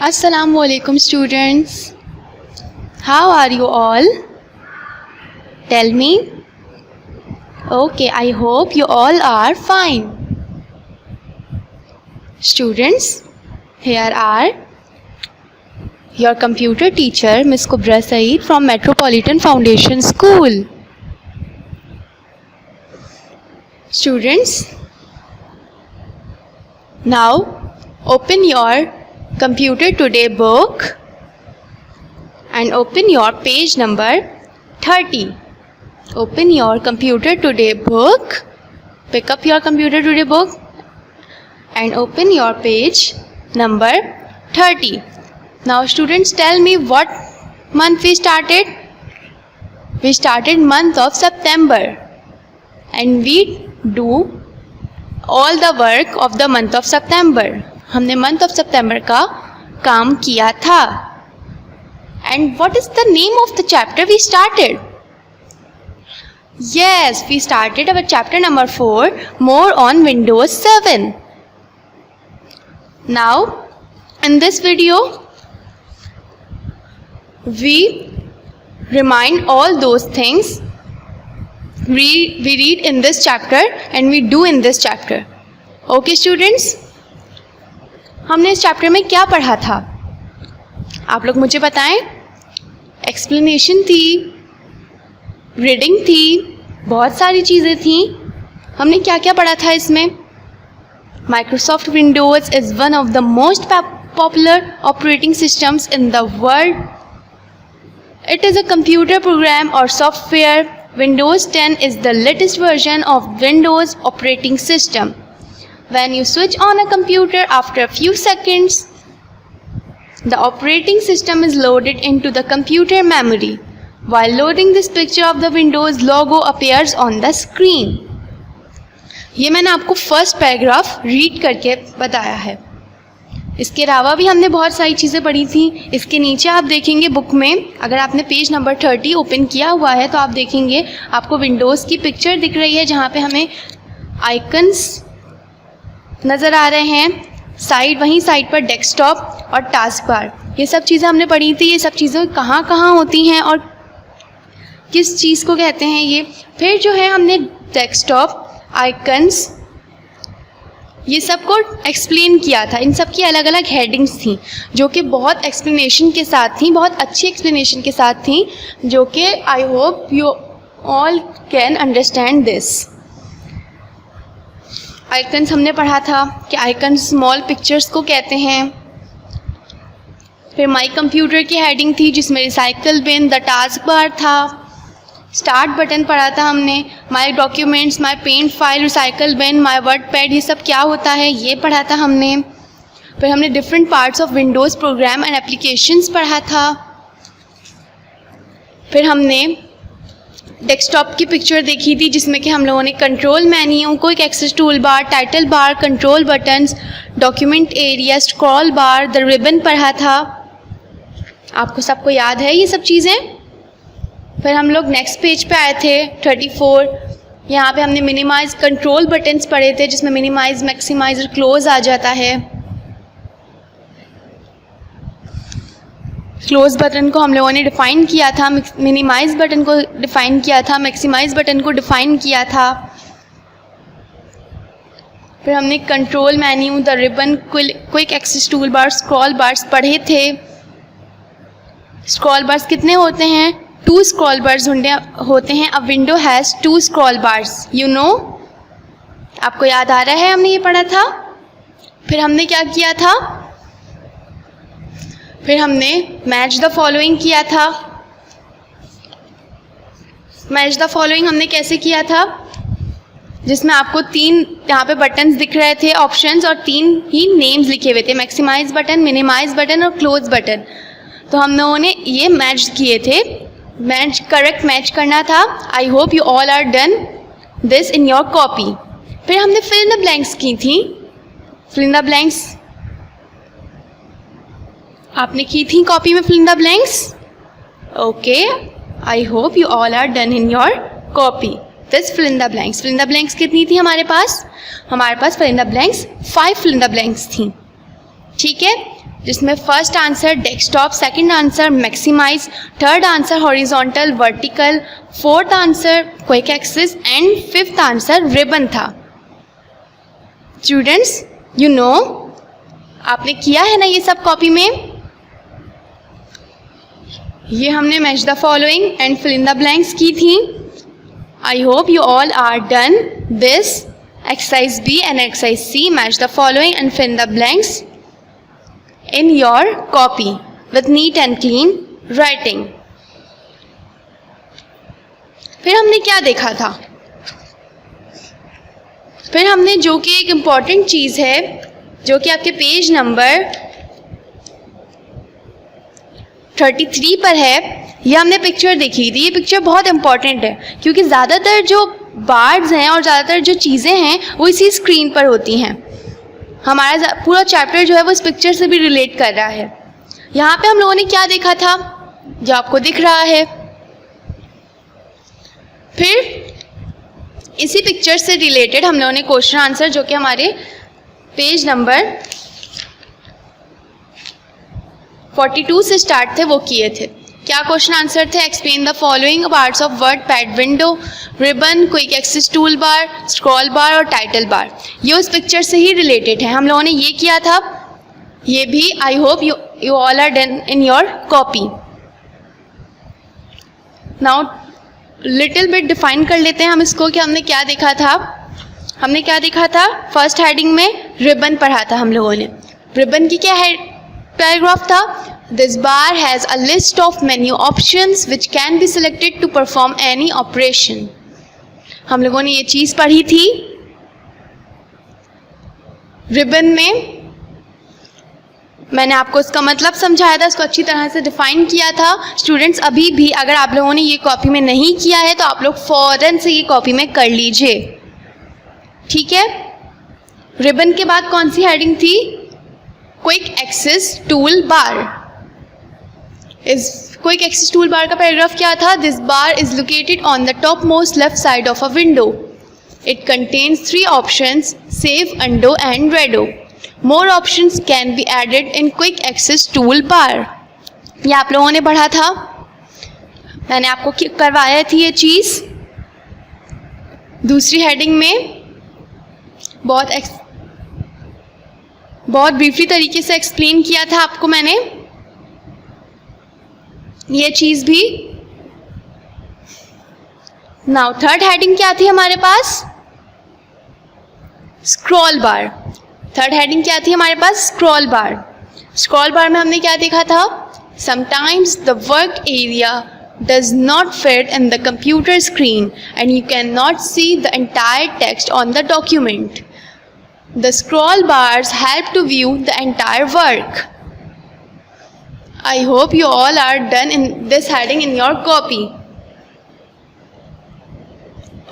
Assalamu alaikum students. How are you all? Tell me. Okay, I hope you all are fine. Students, here are your computer teacher Miss Kubra Saeed from Metropolitan Foundation School. Students, now open your Computer Today book and open your page number 30. Open your Computer Today book. Pick up your Computer Today book and open your page number 30. Now students, tell me what month we started? We started month of September and we do all the work of the month of September. हमने month of सितंबर का काम किया था. And what is the name of the chapter we started? Yes, we started our chapter number 4, more on Windows 7. Now in this video we remind all those things we read in this chapter and we do in this chapter. Okay students, हमने इस chapter में क्या पढ़ा था आप लोग मुझे बताएं. एक्सप्लेनेशन थी, रीडिंग थी, बहुत सारी चीज़ें थी. हमने क्या क्या पढ़ा था इसमें? Microsoft Windows is one of the most popular operating systems in the world. It is a computer program और software. Windows 10 is the latest version of Windows operating system. When you switch on a computer, after a few seconds, the operating system is loaded into the computer memory. While loading, this picture of the Windows logo appears on the screen. ये मैंने आपको first paragraph read करके बताया है. इसके अलावा भी हमने बहुत सारी चीज़ें पढ़ी थी. इसके नीचे आप देखेंगे बुक में, अगर आपने पेज नंबर 30 ओपन किया हुआ है तो आप देखेंगे आपको विंडोज़ की पिक्चर दिख रही है जहाँ पे हमें आइकन्स नज़र आ रहे हैं. वहीं साइड पर डेस्कटॉप और टास्क बार, ये सब चीज़ें हमने पढ़ी थी. ये सब चीज़ें कहाँ कहाँ होती हैं और किस चीज़ को कहते हैं ये. फिर जो है हमने डेस्कटॉप, आइकन्स, ये सब को एक्सप्लेन किया था. इन सब की अलग अलग हेडिंग्स थी जो कि बहुत एक्सप्लेनेशन के साथ थी, बहुत अच्छी एक्सप्लेनेशन के साथ थी, जो कि आई hope you all can understand this. Icons हमने पढ़ा था कि आइकन्स स्मॉल पिक्चर्स को कहते हैं. फिर माई कंप्यूटर की हेडिंग थी जिसमें recycle bin, the task bar था. स्टार्ट बटन पढ़ा था हमने. My documents, my paint file, recycle bin, my word pad, ये सब क्या होता है ये पढ़ा था हमने. फिर हमने different parts of Windows program and applications पढ़ा था. फिर हमने डेस्कटॉप की पिक्चर देखी थी जिसमें कि हम लोगों ने control menu, quick access tool bar, title bar, control buttons, document area, scroll bar, the ribbon पढ़ा था. आपको सबको याद है ये सब चीज़ें? फिर हम लोग नेक्स्ट पेज पे आए थे 34. यहाँ पे हमने मिनिमाइज कंट्रोल बटन्स पढ़े थे जिसमें मिनिमाइज, मैक्सिमाइज और क्लोज आ जाता है. क्लोज बटन को हम लोगों ने डिफ़ाइन किया था, मिनिमाइज बटन को डिफ़ाइन किया था, मैक्सिमाइज बटन को डिफ़ाइन किया था. फिर हमने control menu, the ribbon, quick access tool bar, scroll bars पढ़े थे. स्क्रॉल बार्स कितने होते हैं? 2 स्क्रॉल बार्स होते हैं. अ window has 2 scroll bars, you know. आपको याद आ रहा है हमने ये पढ़ा था. फिर हमने क्या किया था? फिर हमने मैच द फॉलोइंग किया था. मैच द फॉलोइंग हमने कैसे किया था? जिसमें आपको 3 यहाँ पे बटन्स दिख रहे थे, ऑप्शंस, और 3 ही नेम्स लिखे हुए थे, मैक्सिमाइज बटन, मिनिमाइज बटन और क्लोज बटन. तो हम लोगों ने ये मैच किए थे. करेक्ट मैच करना था. I hope you all are done this in your copy. फिर हमने फिल इन द ब्लैंक्स की थी. फिल इन द ब्लैंक्स आपने की थी कॉपी में, fill in the blanks. Okay, I hope you all are done in your copy this fill in the blanks. Fill in the blanks कितनी थी हमारे पास? हमारे पास fill in the blanks 5 fill in the blanks थी. ठीक है, जिसमें first answer desktop, second answer maximise, third answer horizontal vertical, fourth answer quick access and fifth answer ribbon था। स्टूडेंट्स यू नो, आपने किया है ना ये सब कॉपी में? ये हमने match the following and fill in the blanks की थी। I hope you all are done this exercise B and exercise C, match the following and fill in the blanks in your copy with neat and clean writing. फिर हमने क्या देखा था? फिर हमने जो कि एक इम्पॉर्टेंट चीज़ है जो कि आपके पेज नंबर 33 पर है, ये हमने पिक्चर देखी थी। ये पिक्चर बहुत इम्पॉर्टेंट है क्योंकि ज़्यादातर जो बार्ड्स हैं और ज़्यादातर जो चीज़ें हैं वो इसी स्क्रीन पर होती हैं। हमारा पूरा चैप्टर जो है वो इस पिक्चर से भी रिलेट कर रहा है। यहाँ पे हम लोगों ने क्या देखा था जो आपको दिख रहा है। फिर इसी पिक्चर से रिलेटेड हम लोगों ने क्वेश्चन आंसर जो कि हमारे पेज नंबर 42 से स्टार्ट थे वो किए थे। क्या क्वेश्चन आंसर थे? Explain the following parts of word pad window, ribbon, quick access tool bar, scroll bar और टाइटल बार। ये उस पिक्चर से ही रिलेटेड है। हम लोगों ने ये किया था। ये भी I hope you all are done in your copy. Now little bit define कर लेते हैं हम इसको कि हमने क्या देखा था। हमने क्या देखा था? फर्स्ट हेडिंग में रिबन पढ़ा था हम लोगों ने। रिबन की क्या है पैराग्राफ था? This bar has a list of menu options which can be selected to perform any operation. हम लोगों ने ये चीज़ पढ़ी थी। रिबन में मैंने आपको इसका मतलब समझाया था, इसको अच्छी तरह से डिफाइन किया था। स्टूडेंट्स अभी भी अगर आप लोगों ने ये कॉपी में नहीं किया है तो आप लोग फौरन से ये कॉपी में कर लीजिए, ठीक है? रिबन के बाद कौन सी हेडिंग थी? Quick access tool bar. इस क्विक एक्सेस टूल बार का पैराग्राफ क्या था? This bar is located on the top most left side of a window. It contains 3 options, save, undo and redo. More options can be added in quick access tool bar. ये आप लोगों ने पढ़ा था, मैंने आपको करवाया थी ये चीज़। दूसरी हेडिंग में बहुत ब्रीफली तरीके से एक्सप्लेन किया था आपको मैंने ये चीज़ भी। नाउ थर्ड हेडिंग क्या थी हमारे पास? Scroll bar. थर्ड हेडिंग क्या थी हमारे पास? स्क्रॉल बार। स्क्रॉल बार में हमने क्या देखा था? Sometimes the work area does not fit in the computer screen and you cannot see the entire text on the document. The scroll bars help to view the entire work. I hope you all are done in this heading in your copy.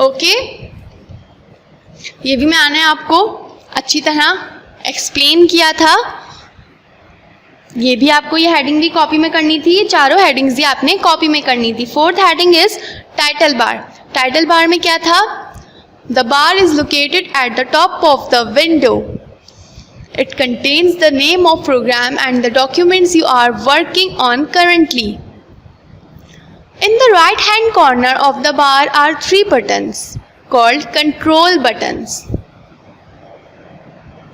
Okay? ये भी मैंने आपको अच्छी तरह explain किया था। ये भी आपको ये हेडिंग भी कॉपी में करनी थी। ये चारों हेडिंग्स भी आपने कॉपी में करनी थी। Fourth heading is title bar. Title बार में क्या था? The bar is located at the top of the window. It contains the name of program and the documents you are working on currently. In the right hand corner of the bar are 3 buttons called control buttons.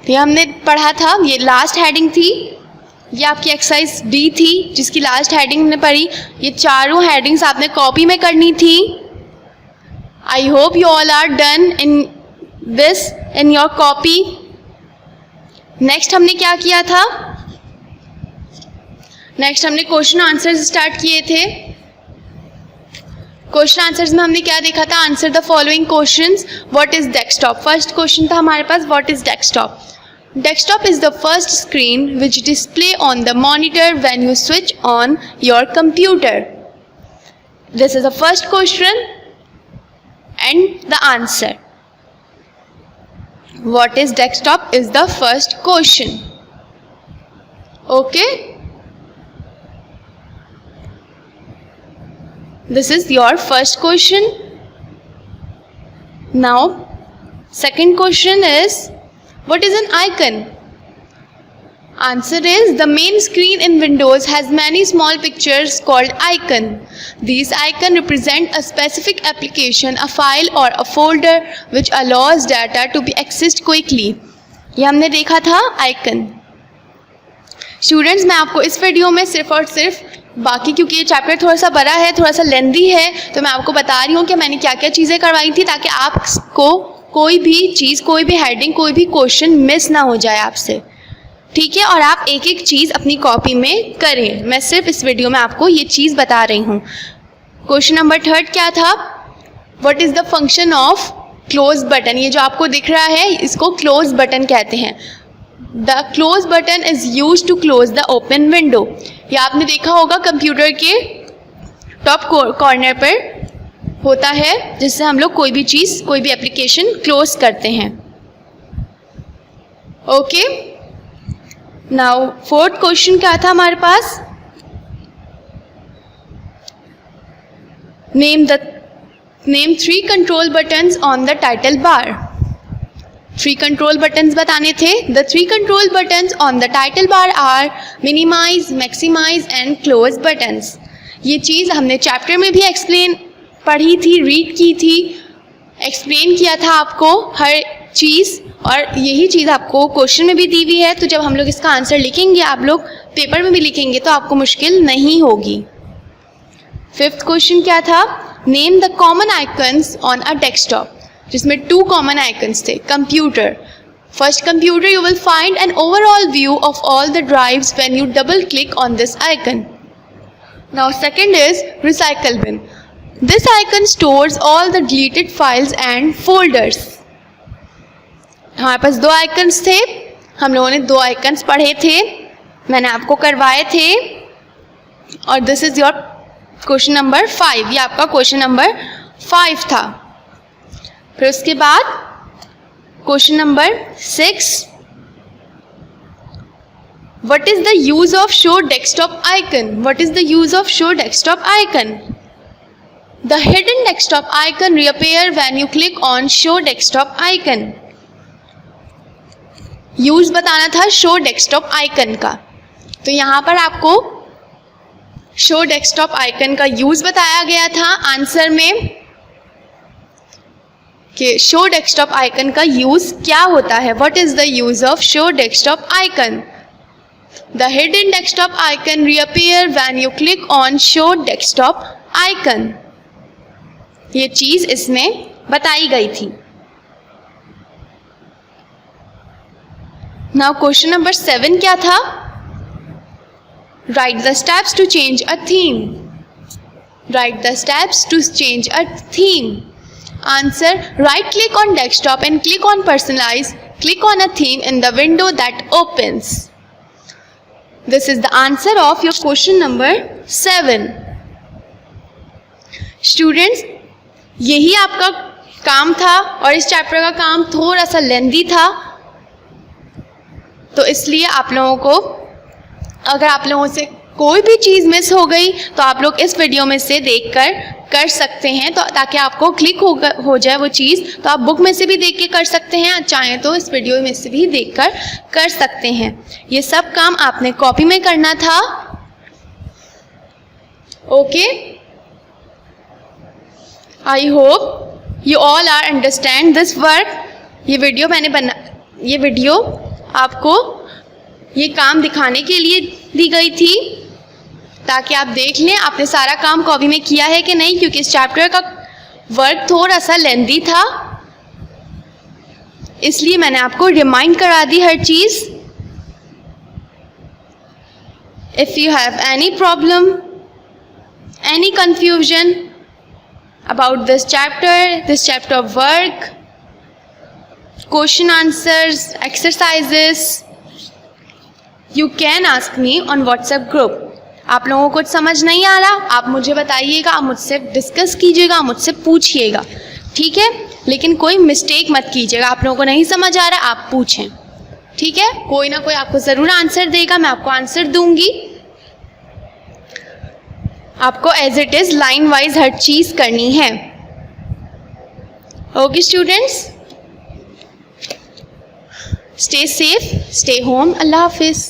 ये हमने पढ़ा था, ये last heading थी। ये आपकी exercise D थी जिसकी लास्ट हेडिंग हमने पढ़ी। ये चारों हेडिंग्स आपने कॉपी में करनी थी। I hope you all are done in this in your copy. Next हमने क्या किया था? नेक्स्ट हमने क्वेश्चन आंसर्स स्टार्ट किए थे। क्वेश्चन आंसर्स में हमने क्या देखा था? Answer the following questions. What is desktop? First question था हमारे पास, what is desktop? Desktop is the first screen which display on the monitor when you switch on your computer. This is the first question and the answer. What is desktop is the first question. Okay? This is your first question. Now, second question is, what is an icon? Answer is the main screen in Windows has many small pictures called icon. These icon represent a specific application, a file or a folder which allows data to be accessed quickly. ये हमने देखा था icon. Students, मैं आपको इस video में सिर्फ और सिर्फ बाकी, क्योंकि ये चैप्टर थोड़ा सा बड़ा है, थोड़ा सा लेंदी है, तो मैं आपको बता रही हूँ कि मैंने क्या क्या चीज़ें करवाई थी ताकि आपको कोई भी चीज़, कोई भी हेडिंग, कोई भी क्वेश्चन मिस ना हो जाए आपसे. ठीक है, और आप एक एक चीज़ अपनी कॉपी में करें. मैं सिर्फ इस वीडियो में आपको ये चीज़ बता रही हूँ. क्वेश्चन नंबर 3 क्या था? What is the function of close button? ये जो आपको दिख रहा है इसको क्लोज बटन कहते हैं. The close button is use to close the open window. ये आपने देखा होगा कंप्यूटर के टॉप कॉर्नर पर होता है, जिससे हम लोग कोई भी चीज़, कोई भी एप्लीकेशन क्लोज करते हैं. ओके, नाउ 4th क्वेश्चन क्या था हमारे पास? Name 3 control buttons on the title bar. 3 control buttons बताने थे. The 3 control buttons on the title bar are minimise, maximise and close buttons. ये चीज़ हमने चैप्टर में भी पढ़ी थी, रीड की थी, एक्सप्लेन किया था आपको हर चीज़, और यही चीज़ आपको क्वेश्चन में भी दी हुई है. तो जब हम लोग इसका आंसर लिखेंगे, आप लोग पेपर में भी लिखेंगे, तो आपको मुश्किल नहीं होगी. 5th क्वेश्चन क्या था? Name the common icons on a desktop, जिसमें 2 कॉमन आइकन्स थे. Computer, first computer, you will find an overall view of all the drives when you double click on this icon. Now second is recycle bin. This icon stores all the deleted files and folders. हमारे पास 2 icons थे, हम लोगों ने 2 icons पढ़े थे, मैंने आपको करवाए थे, और this is your question number 5. ये आपका क्वेश्चन नंबर 5 था. फिर उसके बाद question number 6, what is the use of show desktop icon? What is the use of show desktop icon? The hidden desktop icon reappear when you click on show desktop icon. Use बताना था show desktop icon का. तो यहाँ पर आपको show desktop icon का use बताया गया था आंसर में, कि शो डेस्कटॉप आइकन का यूज क्या होता है. What is the use of show desktop icon? The hidden desktop icon reappear when you click on show desktop icon. ये चीज इसमें बताई गई थी. नाउ क्वेश्चन नंबर 7 क्या था? Write the steps to change a theme. Write the steps to change a theme. Answer, right click on desktop and click on personalise. Click on a theme in the window that opens. This is the answer of your question number 7. Students, यही आपका काम था, और इस chapter का काम थोड़ा सा लेंदी था, तो इसलिए आप लोगों को, अगर आप लोगों से कोई भी चीज़ मिस हो गई तो आप लोग इस वीडियो में से देखकर कर सकते हैं, तो ताकि आपको क्लिक हो जाए वो चीज़. तो आप बुक में से भी देख के कर सकते हैं, चाहें तो इस वीडियो में से भी देखकर कर सकते हैं. ये सब काम आपने कॉपी में करना था. Okay, I hope you all are understand this work. ये वीडियो आपको ये काम दिखाने के लिए दी गई थी, ताकि आप देख लें आपने सारा काम कॉपी में किया है कि नहीं, क्योंकि इस चैप्टर का वर्क थोड़ा सा लेंदी था, इसलिए मैंने आपको रिमाइंड करा दी हर चीज़. If you have any problem, any confusion about this chapter of work, question answers, exercises, you can ask me on WhatsApp group. आप लोगों को कुछ समझ नहीं आ रहा, आप मुझे बताइएगा, आप मुझसे डिस्कस कीजिएगा, आप मुझसे पूछिएगा, ठीक है? लेकिन कोई मिस्टेक मत कीजिएगा. आप लोगों को नहीं समझ आ रहा, आप पूछें, ठीक है? कोई ना कोई आपको ज़रूर आंसर देगा, मैं आपको आंसर दूंगी. आपको as it is line wise हर चीज़ करनी है. Okay students, stay safe, stay home. अल्लाह हाफिज़.